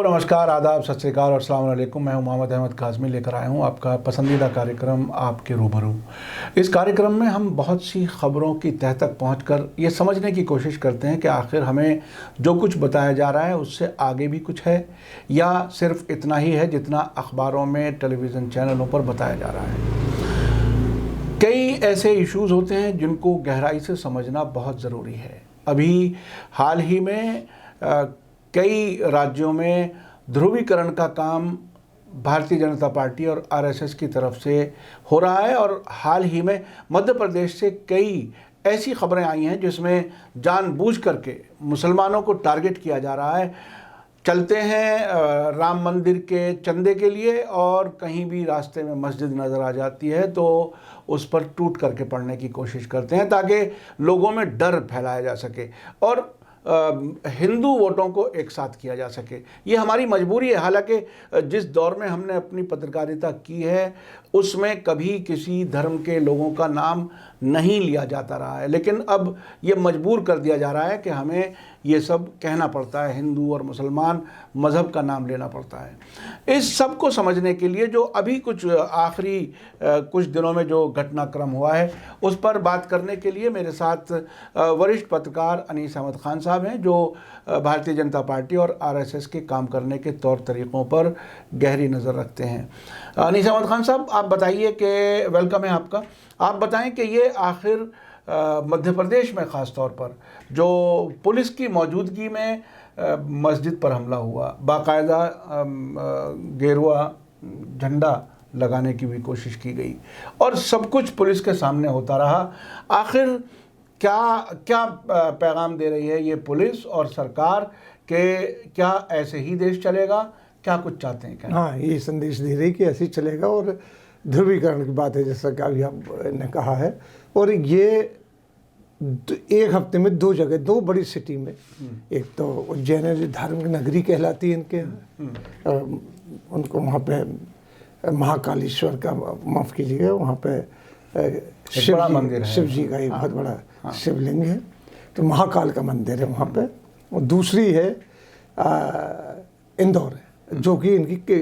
नमस्कार, आदाब, सत श्री अकाल और अस्सलाम वालेकुम। मैं हूं मोहम्मद अहमद काज़मी, लेकर आया हूं आपका पसंदीदा कार्यक्रम आपके रूबरू। इस कार्यक्रम में हम बहुत सी ख़बरों की तह तक पहुंचकर ये समझने की कोशिश करते हैं कि आखिर हमें जो कुछ बताया जा रहा है उससे आगे भी कुछ है या सिर्फ इतना ही है जितना अखबारों में, टेलीविज़न चैनलों पर बताया जा रहा है। कई ऐसे इश्यूज़ होते हैं जिनको गहराई से समझना बहुत ज़रूरी है। अभी हाल ही में कई राज्यों में ध्रुवीकरण का काम भारतीय जनता पार्टी और आरएसएस की तरफ से हो रहा है और हाल ही में मध्य प्रदेश से कई ऐसी खबरें आई हैं जिसमें जानबूझ करके मुसलमानों को टारगेट किया जा रहा है। चलते हैं राम मंदिर के चंदे के लिए और कहीं भी रास्ते में मस्जिद नज़र आ जाती है तो उस पर टूट करके पढ़ने की कोशिश करते हैं ताकि लोगों में डर फैलाया जा सके और हिंदू वोटों को एक साथ किया जा सके। ये हमारी मजबूरी है। हालांकि जिस दौर में हमने अपनी पत्रकारिता की है उसमें कभी किसी धर्म के लोगों का नाम नहीं लिया जाता रहा है, लेकिन अब ये मजबूर कर दिया जा रहा है कि हमें ये सब कहना पड़ता है, हिंदू और मुसलमान मज़हब का नाम लेना पड़ता है। इस सब को समझने के लिए जो अभी कुछ आखिरी कुछ दिनों में जो घटनाक्रम हुआ है उस पर बात करने के लिए मेरे साथ वरिष्ठ पत्रकार अनीस अहमद खान साहब हैं जो भारतीय जनता पार्टी और आरएसएस के काम करने के तौर तरीक़ों पर गहरी नज़र रखते हैं। अनीस अहमद खान साहब, आप बताइए कि वेलकम है आपका। आप बताएं कि ये आखिर मध्य प्रदेश में ख़ास तौर पर जो पुलिस की मौजूदगी में मस्जिद पर हमला हुआ, बाकायदा गेरुआ झंडा लगाने की भी कोशिश की गई और सब कुछ पुलिस के सामने होता रहा, आखिर क्या पैगाम दे रही है ये पुलिस और सरकार के क्या ऐसे ही देश चलेगा? क्या कुछ चाहते हैं क्या? हाँ, ये संदेश दे रही कि ऐसे ही चलेगा और ध्रुवीकरण की बात है जैसा कि अभी आपने कहा है। और ये एक हफ्ते में दो जगह, दो बड़ी सिटी में, एक तो उज्जैन है जो धार्मिक नगरी कहलाती है इनके यहाँ, उनको वहाँ पे महाकालेश्वर का, माफ़ कीजिएगा, वहाँ पे शिव जी का एक बहुत बड़ा शिवलिंग है, तो महाकाल का मंदिर है वहाँ पे। और दूसरी है इंदौर है जो कि इनकी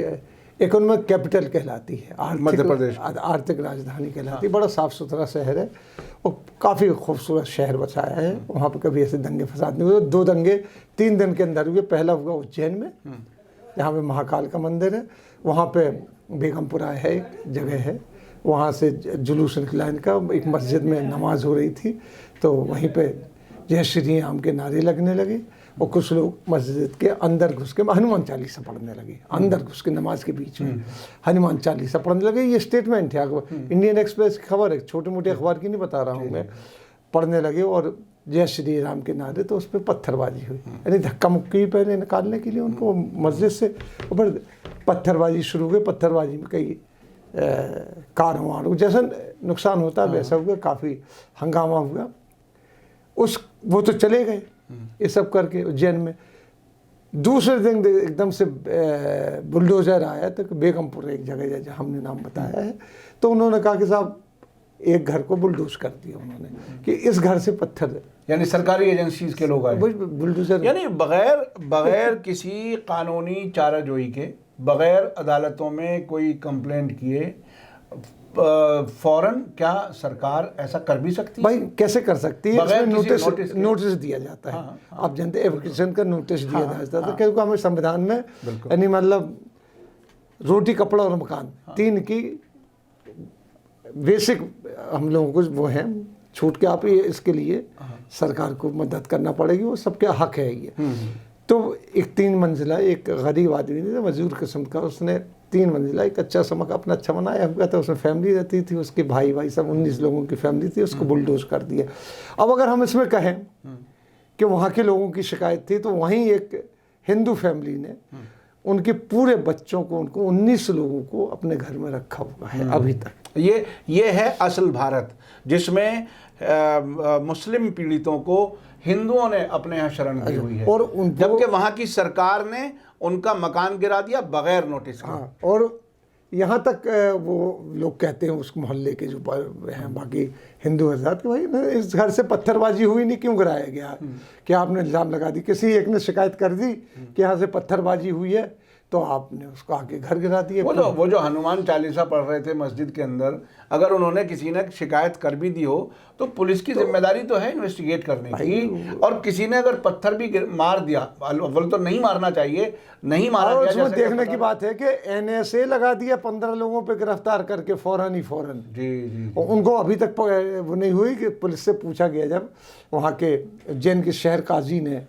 इकोनॉमिक कैपिटल कहलाती है, मध्य प्रदेश आर्थिक राजधानी कहलाती है। बड़ा साफ़ सुथरा शहर है और काफ़ी खूबसूरत शहर बसाया है। वहाँ पे कभी ऐसे दंगे फसाद नहीं हुए। दो दंगे 3 दिन के अंदर हुए। पहला हुआ उज्जैन में जहाँ पे महाकाल का मंदिर है, वहाँ पे बेगमपुरा है, एक जगह है, वहाँ से जुलूस निकला इनका, एक मस्जिद में नमाज हो रही थी तो वहीं पे जय श्री राम के नारे लगने लगे और कुछ लोग मस्जिद के अंदर घुस के हनुमान चालीसा पढ़ने लगे। अंदर घुस के नमाज के बीच में हनुमान चालीसा पढ़ने लगे। ये स्टेटमेंट है, इंडियन एक्सप्रेस की खबर है, छोटे मोटे अखबार की नहीं बता रहा हूँ मैं। पढ़ने लगे और जय श्री राम के नारे, तो उस पर पत्थरबाजी हुई, यानी धक्का मुक्की पहले निकालने के लिए उनको मस्जिद से, और पत्थरबाजी शुरू हुई। पत्थरबाजी में कई कारों वारों जैसा नुकसान होता है वैसा हुआ, काफ़ी हंगामा हुआ। वो तो चले गए ये सब करके उज्जैन में। दूसरे दिन एकदम से बुलडोज़र आया तो बेगमपुर एक जगह जहाँ हमने नाम बताया है, तो उन्होंने कहा कि साहब एक घर को बुलडोज कर दिया उन्होंने कि इस घर से पत्थर, यानी सरकारी एजेंसीज के लोग आए बुलडोजर, यानी बगैर किसी कानूनी चाराजोई के, बगैर अदालतों में कोई कंप्लेंट किए फौरन क्या सरकार ऐसा कर भी सकती है? भाई कैसे कर सकती है? इसमें नोटिस दिया जाता है। हाँ, आप जानते हैं एप्लीकेशन का नोटिस दिया जाता है, क्योंकि हमें संविधान में यानी मतलब रोटी कपड़ा और मकान, 3 की बेसिक हम लोगों को वो है छूट के, आप ये इसके लिए सरकार को मदद करना पड़ेगी, वो सबके हक है ये। तो एक 3 मंजिला, एक गरीब आदमी ने मजदूर किस्म का, उसने 3 मंजिला एक अच्छा समक अपना अच्छा बनाया हुआ था, उसमें फैमिली रहती थी, उसके भाई सब 19 लोगों की फैमिली थी, उसको बुलडोज कर दिया। अब अगर हम इसमें कहें कि वहाँ के लोगों की शिकायत थी, तो वहीं एक हिंदू फैमिली ने उनके पूरे बच्चों को, उनको 19 लोगों को अपने घर में रखा हुआ है अभी तक। ये है असल भारत, जिसमें मुस्लिम पीड़ितों को हिंदुओं ने अपने यहाँ शरण दी हुई है, और जबकि वहाँ की सरकार ने उनका मकान गिरा दिया बगैर नोटिस के। हाँ, और यहाँ तक वो लोग कहते हैं उस मोहल्ले के जो हैं बाकी हिंदू हजरात कि भाई इस घर से पत्थरबाजी हुई नहीं, क्यों गिराया गया, कि आपने इल्ज़ाम लगा दी, किसी एक ने शिकायत कर दी कि यहाँ से पत्थरबाजी हुई है तो आपने उसको आके घर गिरा दिए। वो जो हनुमान चालीसा पढ़ रहे थे मस्जिद के अंदर, अगर उन्होंने किसी ने शिकायत कर भी दी हो तो पुलिस की जिम्मेदारी तो है इन्वेस्टिगेट करने की। और किसी ने अगर पत्थर भी मार दिया, अव्वल तो नहीं मारना चाहिए, नहीं मारा गया, उसमें देखने की बात है कि NSA लगा दिया 15 लोगों पे गिरफ्तार करके फौरन। जी। उनको अभी तक वो नहीं हुई कि पुलिस से पूछा गया, जब वहाँ के उज्जैन के शहर काजी ने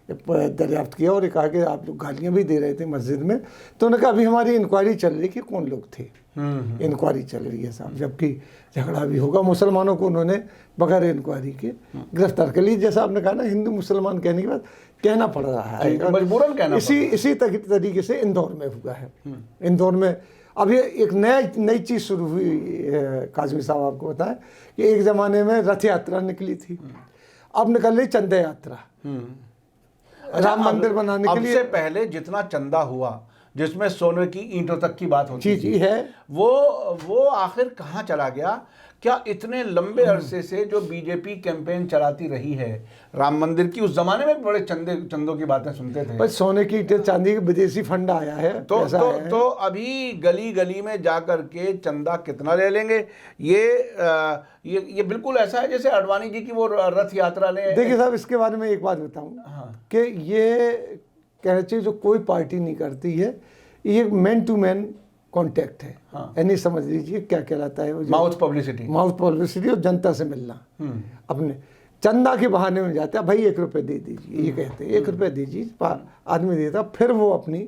दरियाफ्त किया और कहा कि आप लोग गालियाँ भी दे रहे थे मस्जिद में, तो उन्होंने कहा अभी हमारी इंक्वायरी चल रही कि कौन लोग थे, इंक्वायरी चल रही है साहब, जबकि झगड़ा भी होगा। मुसलमानों को उन्होंने बगैर इंक्वायरी के गिरफ्तार कर ली। जैसा आपने कहा ना, हिंदू मुसलमान कहने के बाद कहना पड़ रहा है, मजबूरन कहना। इसी तरीके से इंदौर में हुआ है। इंदौर में अब ये एक नई चीज़ शुरू हुई काजमी साहब, आपको बताएं कि एक ज़माने में रथ यात्रा निकली थी, अब निकल रही चंदा यात्रा राम मंदिर बनाने के लिए। से पहले जितना चंदा हुआ, जिसमें सोने की ईंटों तक की बात होती जी है, वो आखिर कहाँ चला गया? क्या इतने लंबे अरसे से जो बीजेपी कैंपेन चलाती रही है राम मंदिर की, उस जमाने में बड़े चंदों की बातें सुनते थे, पर सोने की चांदी की विदेशी फंड आया है तो अभी गली गली में जाकर के चंदा कितना ले लेंगे? ये बिल्कुल ऐसा है जैसे अडवाणी जी की वो रथ यात्रा ने। देखिए साहब, इसके बारे में एक बात बताऊं कि ये कहना चाहिए जो कोई पार्टी नहीं करती है, ये मैन टू मैन कांटेक्ट है। यानी समझ लीजिए क्या कहलाता है, माउथ पब्लिसिटी और जनता से मिलना। अपने चंदा के बहाने में जाते हैं, भाई 1 रुपये दे दीजिए, ये कहते हैं 1 रुपये दीजिए, आदमी देता, फिर वो अपनी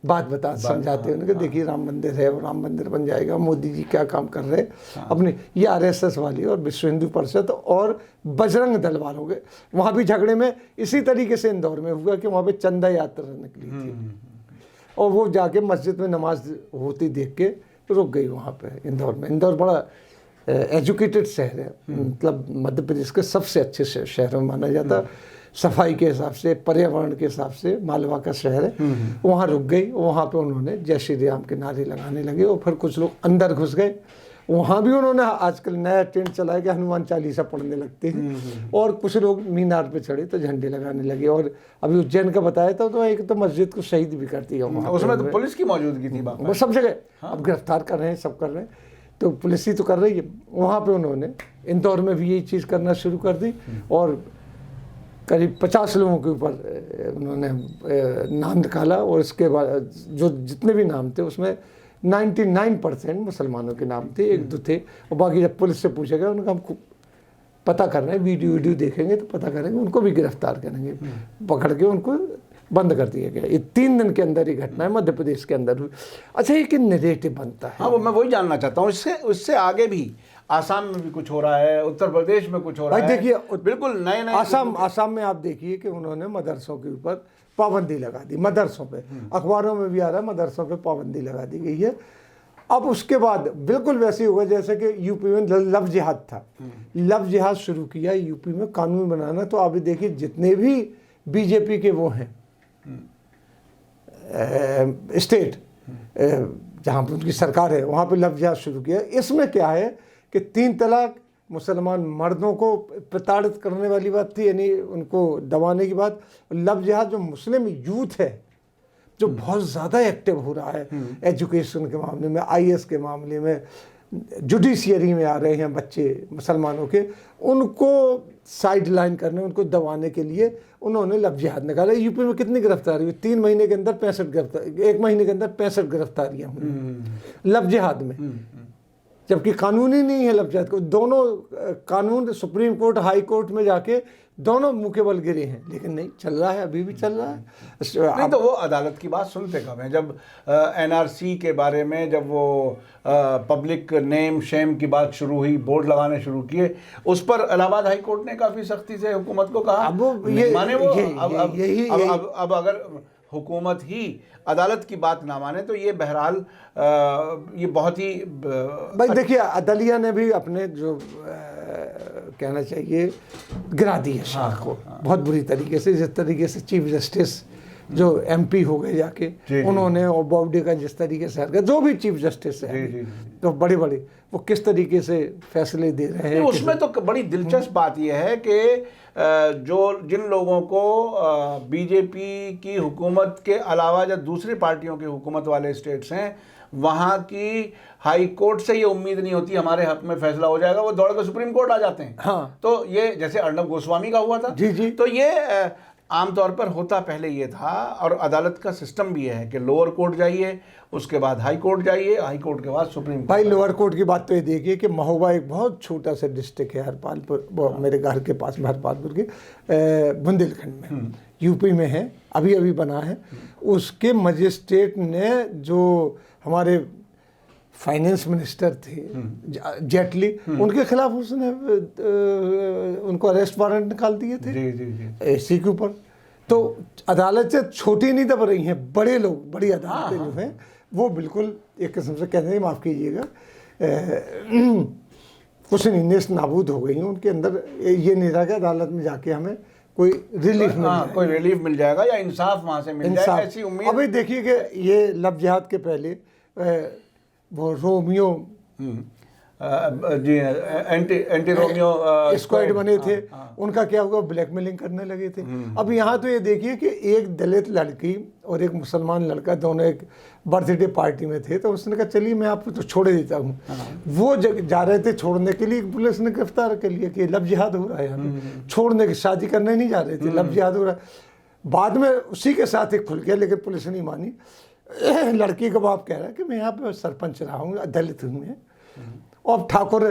बात समझाते हैं उनके, देखिए राम मंदिर है, वो राम मंदिर बन जाएगा, मोदी जी क्या काम कर रहे हैं। अपने ये RSS वाली और विश्व हिंदू परिषद और बजरंग दल वालों के वहाँ भी झगड़े में इसी तरीके से इंदौर में हुआ कि वहाँ पे चंदा यात्रा निकली थी और वो जाके मस्जिद में नमाज होती देख के रुक गई वहाँ पे इंदौर में। इंदौर बड़ा एजुकेटेड शहर है, मतलब मध्य प्रदेश के सबसे अच्छे शहरों में माना जाता है, सफाई के हिसाब से, पर्यावरण के हिसाब से मालवा का शहर है। वहाँ रुक गई, वहाँ पे उन्होंने जय श्री राम के नारे लगाने लगे और फिर कुछ लोग अंदर घुस गए। वहाँ भी उन्होंने आजकल नया ट्रेंड चलाया कि हनुमान चालीसा पढ़ने लगते हैं और कुछ लोग मीनार पे चढ़े तो झंडे लगाने लगे। और अभी उज्जैन का बताया था तो एक तो मस्जिद को शहीद भी करती है वहाँ, उसमें तो पुलिस की मौजूदगी थी, वो सब जगह अब गिरफ्तार कर रहे हैं, सब कर रहे हैं, तो पुलिस ही तो कर रही है। वहाँ पे उन्होंने इंदौर में भी यही चीज़ करना शुरू कर दी और करीब 50 लोगों के ऊपर उन्होंने नाम निकाला और इसके बाद जो जितने भी नाम थे उसमें 99% मुसलमानों के नाम थे, 1-2 थे। और बाकी जब पुलिस से पूछा गया उन्होंने कहा हम पता कर रहे हैं, वीडियो देखेंगे तो पता करेंगे, उनको भी गिरफ्तार करेंगे। पकड़ के उनको बंद कर दिया गया। ये 3 दिन के अंदर ही घटना है, मध्य प्रदेश के अंदर हुई। अच्छा, ये कि नैरेटिव बनता है। हाँ, वो मैं वही जानना चाहता हूँ। उससे आगे भी आसाम में भी कुछ हो रहा है, उत्तर प्रदेश में कुछ हो रहा है। देखिए बिल्कुल नए आसाम में आप देखिए कि उन्होंने मदरसों के ऊपर पाबंदी लगा दी, मदरसों पे, अखबारों में भी आ रहा है मदरसों पे पाबंदी लगा दी गई है। अब उसके बाद बिल्कुल वैसे ही होगा जैसे कि यूपी में लव जिहाद था, लव जिहाद शुरू किया यूपी में कानून बनाना। तो आप देखिए जितने भी बीजेपी के वो हैं स्टेट जहाँ पर उनकी सरकार है वहाँ पे लव जिहाद शुरू किया। इसमें क्या है कि 3 तलाक, मुसलमान मर्दों को प्रताड़ित करने वाली बात थी, यानी उनको दबाने की बात। लव जिहाद जो मुस्लिम यूथ है जो बहुत ज़्यादा एक्टिव हो रहा है एजुकेशन के मामले में, IAS के मामले में, जुडिशियरी में आ रहे हैं बच्चे मुसलमानों के, उनको साइड लाइन करने, उनको दबाने के लिए उन्होंने लव जिहाद निकाला। यूपी में कितनी गिरफ्तारी हुई? 3 महीने के अंदर 65 गिरफ्तार, 1 महीने के अंदर 65 गिरफ्तारियाँ हुई लव जिहाद में, जबकि कानून ही नहीं है लव जिहाद को। दोनों कानून सुप्रीम कोर्ट, हाई कोर्ट में जाके दोनों मुँह के बल गिरे हैं, लेकिन नहीं चल रहा है, अभी भी चल रहा है। नहीं तो वो अदालत की बात सुनते कब हैं? जब NRC के बारे में जब वो पब्लिक नेम शेम की बात शुरू हुई, बोर्ड लगाने शुरू किए, उस पर इलाहाबाद हाई कोर्ट ने काफ़ी सख्ती से हुकूमत को कहा अब अगर हुकूमत ही अदालत की बात ना माने तो ये बहरहाल ये बहुत ही भाई देखिए अदलिया ने भी अपने जो कहना चाहिए गिरा दी है शाख को बहुत बुरी तरीके से। जिस तरीके से चीफ जस्टिस जो MP हो गए जाके उन्होंने, और बॉबडे का जिस तरीके से हरकत, जो भी चीफ जस्टिस है तो बड़े बड़े वो किस तरीके से फैसले दे रहे हैं। उसमें तो बड़ी दिलचस्प बात यह है कि जिन लोगों को बीजेपी की हुकूमत के अलावा जो दूसरी पार्टियों की हुकूमत वाले स्टेट्स हैं, वहाँ की हाई कोर्ट से ये उम्मीद नहीं होती हमारे हक में फैसला हो जाएगा, वो दौड़ कर सुप्रीम कोर्ट आ जाते हैं। हाँ। तो ये जैसे अर्नब गोस्वामी का हुआ था। जी। तो ये आमतौर पर होता पहले ये था, और अदालत का सिस्टम भी है कि लोअर कोर्ट जाइए, उसके बाद हाई कोर्ट जाइए, हाई कोर्ट के बाद सुप्रीम कोर्ट। भाई लोअर कोर्ट की बात तो ये देखिए कि महोबा एक बहुत छोटा सा डिस्ट्रिक्ट है हरपालपुर, मेरे घर के पास में हरपालपुर के बुंदेलखंड में, यूपी में है, अभी अभी बना है। उसके मजिस्ट्रेट ने, जो हमारे फाइनेंस मिनिस्टर थे जेटली, उनके खिलाफ उसने उनको अरेस्ट वारंट निकाल दिए थे ऐसी के ऊपर। तो अदालत से छोटी नहीं दब रही हैं, बड़े लोग, बड़ी अदालतें जो हैं वो बिल्कुल एक किस्म से कहते हैं, माफ़ कीजिएगा, कुछ नहीं, नेस्त नाबूद हो गई हैं। उनके अंदर ये नहीं रहा कि अदालत में जाके हमें कोई रिलीफ मिल जाएगा, कोई रिलीफ मिल जाएगा या इंसाफ वहाँ से मिल जाएगा, ऐसी उम्मीद। अभी देखिए कि ये लब जिहाद के पहले वो रोमियो जी एंटी रोमियो स्क्वाड बने थे, उनका क्या हुआ, ब्लैकमेलिंग करने लगे थे। अब यहाँ तो ये देखिए कि एक दलित लड़की और एक मुसलमान लड़का दोनों एक बर्थडे पार्टी में थे, तो उसने कहा चलिए मैं आपको तो छोड़ देता हूँ। वो जा रहे थे छोड़ने के लिए, पुलिस ने गिरफ्तार कर लिया कि लब जिहाद हो रहा है यहाँ पे, छोड़ने की, शादी करने नहीं जा रहे थे, लब जिहाद हो रहा है। बाद में उसी के साथ एक खुल गया, लेकिन पुलिस ने नहीं मानी। लड़की का बाप कह रहा है कि मैं यहाँ पे सरपंच रहा हूँ, दलित हूँ मैं, और ठाकुर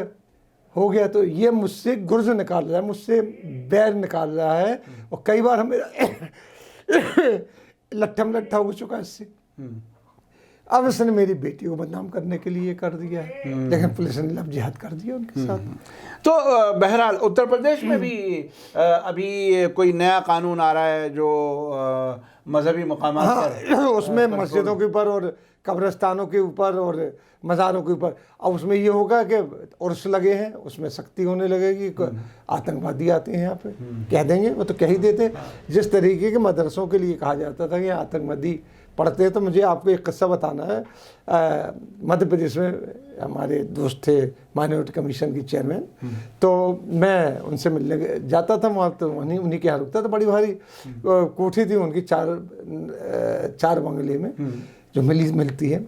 हो गया, तो ये मुझसे गुर्ज निकाल रहा है, मुझसे बैर निकाल रहा है, और कई बार हमें लट्ठा हो चुका है इससे। अब इसने मेरी बेटी को बदनाम करने के लिए कर दिया है, लेकिन पुलिस ने लब जिहाद कर दिया उनके साथ। तो बहरहाल उत्तर प्रदेश में भी अभी कोई नया कानून आ रहा है जो मजहबी मकामात पर, उसमें मस्जिदों के ऊपर और कब्रिस्तानों के ऊपर और मज़ारों के ऊपर, अब उसमें ये होगा कि उर्स लगे हैं, उसमें सख्ती होने लगेगी, आतंकवादी आते हैं यहाँ पे, कह देंगे, वो तो कह ही देते। जिस तरीके के मदरसों के लिए कहा जाता था कि आतंकवादी पढ़ते हैं, तो मुझे आपको एक किस्सा बताना है। मध्य प्रदेश में हमारे दोस्त थे माइनॉरिटी कमीशन की चेयरमैन, तो मैं उनसे मिलने जाता था वहाँ, तो उन्हीं के यहाँ रुकता था। बड़ी भारी कोठी थी उनकी, चार बंगले में जो मिलती है।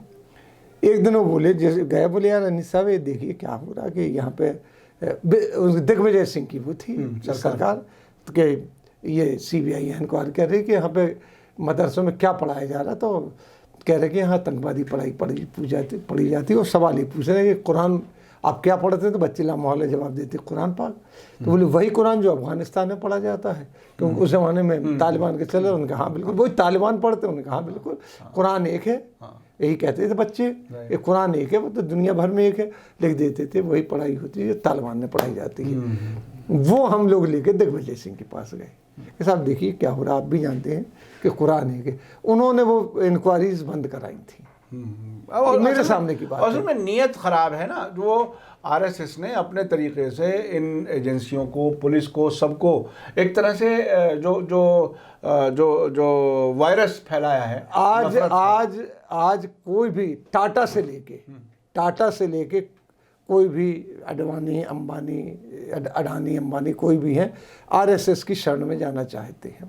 एक दिन वो बोले, जैसे गए, बोले यार अनिस साहब ये देखिए क्या हो रहा कि यहाँ पे दिग्विजय सिंह की वो थी सरकार, तो कि ये CBI इंक्वायरी कर रही कि यहाँ पे मदरसों में क्या पढ़ाया जा रहा, तो कह रहे कि यहाँ आतंकवादी पढ़ाई पढ़ी जाती है। और सवाल ही पूछ रहे हैं कि कुरान आप क्या पढ़ते हैं, तो बच्चे लामोहल्ला जवाब देते कुरान पाक। तो बोले वही कुरान जो अफगानिस्तान में पढ़ा जाता है, क्योंकि उस ज़माने में तालिबान के चले। उनका हाँ बिल्कुल, वही तालिबान पढ़ते हैं। उनका हाँ बिल्कुल, कुरान एक है, यही कहते थे बच्चे, ये कुरान एक है, वो तो दुनिया भर में एक है, लिख देते थे। वही पढ़ाई होती है तालिबान में पढ़ाई जाती है। वो हम लोग लेके दिग्विजय सिंह के पास गए कि साहब देखिए क्या हो रहा, आप भी जानते हैं कि कुरान एक है। उन्होंने वो इंक्वायरीज बंद कराई थी, और मेरे सामने की बात। असल में नीयत ख़राब है ना, जो RSS ने अपने तरीके से इन एजेंसियों को, पुलिस को, सबको एक तरह से जो जो जो जो वायरस फैलाया है। आज कोई भी टाटा से लेके कोई भी अडानी अंबानी कोई भी है, RSS की शरण में जाना चाहते हैं।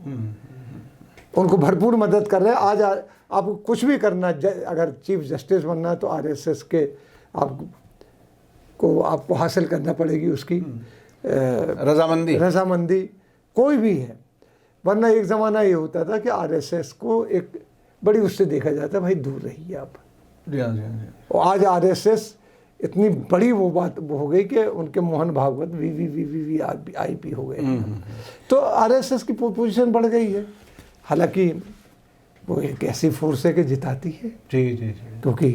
उनको भरपूर मदद कर रहे हैं। आज आपको कुछ भी करना, अगर चीफ जस्टिस बनना है तो RSS के आपको हासिल करना पड़ेगी उसकी रजामंदी, कोई भी है। वरना एक ज़माना ये होता था कि RSS को एक बड़ी उससे देखा जाता है, भाई दूर रहिए आप। और आज RSS इतनी बड़ी वो बात हो गई कि उनके मोहन भागवत VVIP हो गए। तो RSS की पोजीशन बढ़ गई है। हालांकि वो एक ऐसी फोर्स है कि जिताती है। जी। क्योंकि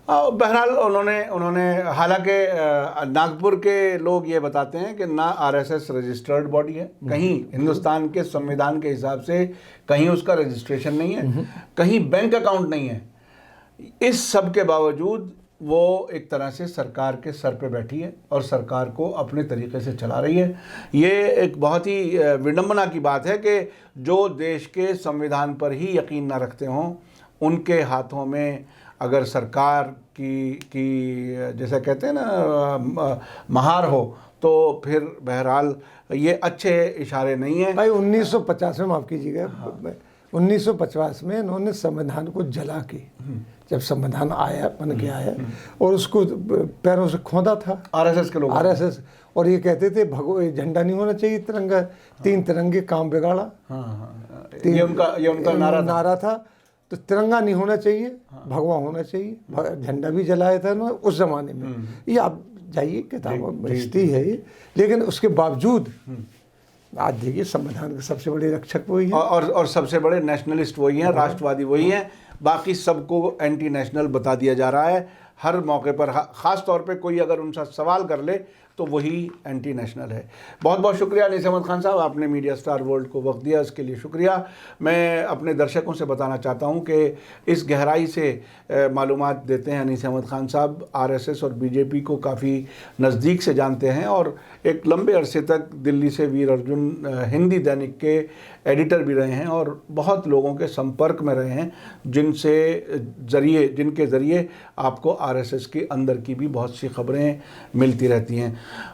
बहरहाल उन्होंने हालांकि नागपुर के लोग ये बताते हैं कि ना RSS रजिस्टर्ड बॉडी है, कहीं हिंदुस्तान के संविधान के हिसाब से कहीं उसका रजिस्ट्रेशन नहीं है, कहीं बैंक अकाउंट नहीं है। इस सब के बावजूद वो एक तरह से सरकार के सर पे बैठी है और सरकार को अपने तरीके से चला रही है। ये एक बहुत ही विडंबना की बात है कि जो देश के संविधान पर ही यकीन ना रखते हों, उनके हाथों में अगर सरकार की जैसा कहते हैं ना महार हो, तो फिर बहरहाल ये अच्छे इशारे नहीं हैं। भाई 1950 में, माफ़ कीजिएगा, 1950 में इन्होंने संविधान को जला के, जब संविधान आया, बन के आया, और उसको पैरों से खोदा था आरएसएस के लोग, आरएसएस, और ये कहते थे झंडा नहीं होना चाहिए, तिरंगा, 3 तिरंगे काम बिगाड़ा। ये उनका नारा था। तो तिरंगा नहीं होना चाहिए, भगवा होना चाहिए, झंडा भी जलाया था उन्होंने उस जमाने में। ये आप जाइए, किताबों में हिस्ट्री है ये। लेकिन उसके बावजूद आज देखिए संविधान के सबसे बड़े रक्षक वही हैं, और सबसे बड़े नेशनलिस्ट वही हैं, राष्ट्रवादी वही हैं। बाकी सबको एंटी नेशनल बता दिया जा रहा है हर मौके पर। ख़ास तौर पे कोई अगर उनसे सवाल कर ले तो वही एंटी नेशनल है। बहुत बहुत शुक्रिया अनीस अहमद खान साहब, आपने मीडिया स्टार वर्ल्ड को वक्त दिया, इसके लिए शुक्रिया। मैं अपने दर्शकों से बताना चाहता हूं कि इस गहराई से मालूमात देते हैं अनीस अहमद खान साहब। आरएसएस और बीजेपी को काफ़ी नज़दीक से जानते हैं और एक लंबे अरसे तक दिल्ली से वीर अर्जुन हिंदी दैनिक के एडिटर भी रहे हैं और बहुत लोगों के संपर्क में रहे हैं, जिनके ज़रिए आपको आरएसएस के अंदर की भी बहुत सी खबरें मिलती रहती हैं।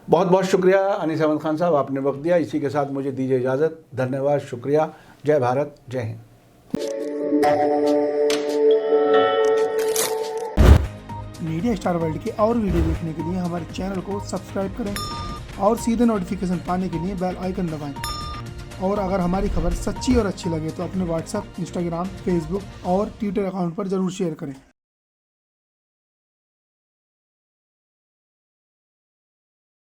बहुत बहुत शुक्रिया अनीस अहमद खान साहब, आपने वक्त दिया। इसी के साथ मुझे दीजिए इजाज़त। धन्यवाद, शुक्रिया। जय भारत, जय हिंद। मीडिया स्टार वर्ल्ड के और वीडियो देखने के लिए हमारे चैनल को सब्सक्राइब करें और सीधे नोटिफिकेशन पाने के लिए बेल आइकन दबाएं। और अगर हमारी खबर सच्ची और अच्छी लगे तो अपने व्हाट्सएप, इंस्टाग्राम, फेसबुक और ट्विटर अकाउंट पर ज़रूर शेयर करें।